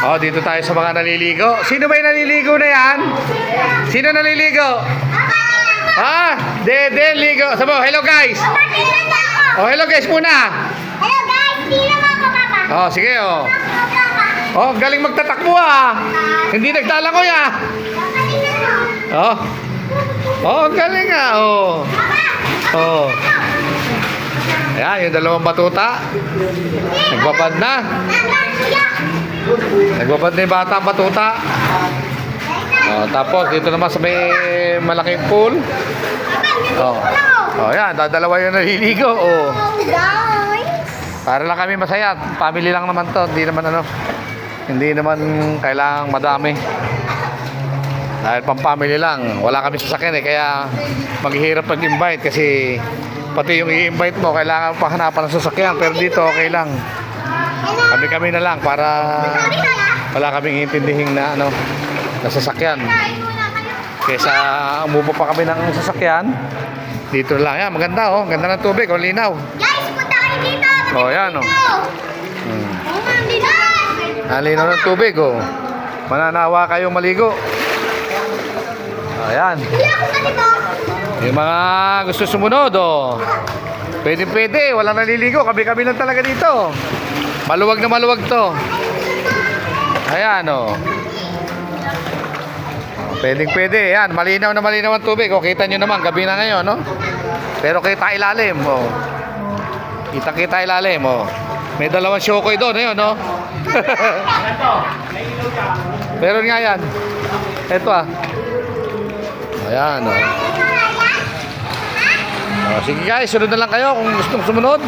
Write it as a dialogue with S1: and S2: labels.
S1: Oh, dito tayo sa mga naliligo. Sino ba yung naliligo na yan? Sino naliligo? Dede, ligo. Sabi mo, hello guys. Oh, hello guys muna.
S2: Hello guys, sino mo ako, Papa?
S1: Oh, sige oh. Oh, galing magtatakbo ah. Hindi nagtalangoy ah. Oh. Oh, galing ah. Oh. Oh. Ayan, yung dalawang batuta. Nagbabad na. Nagbabad na yung bata ang batuta. Oh, tapos dito naman sa may malaking pool. Oh. Oh, yan, dadalawa yung naliligo. Oh. Para lang kami masaya. Family lang naman 'to, hindi naman kailangang madami. Dahil pang-family lang, wala kami sasakyan kaya maghihirap mag-invite kasi pati yung i-invite mo kailangan pa hanapan ng sasakyan, pero dito okay lang. Kami na lang para wala kaming intindihing na na sasakyan. Kaysa umupo pa kami ng sasakyan, dito lang yan. Maganda oh, ganda ng tubig, oh, linaw.
S2: Guys, punta kayo dito.
S1: Oh, yan oh. Linaw ng tubig oh. Mananawa kayong maligo. Ayan. Yung mga gusto sumunod oh. Pwede, walang naliligo. Kami lang talaga dito. Maluwag na maluwag to. Ayan oh. Pwede. Yan, malinaw na malinaw ang tubig. O, kita nyo naman, gabi na ngayon, no? Pero kita ilalim, oh. Kita ilalim, oh. May dalawang shokoy doon, ayun, no? Meron nga yan. Ito, ah. Ayan, oh. Oh, sige guys, sunod na lang kayo kung gustong sumunod.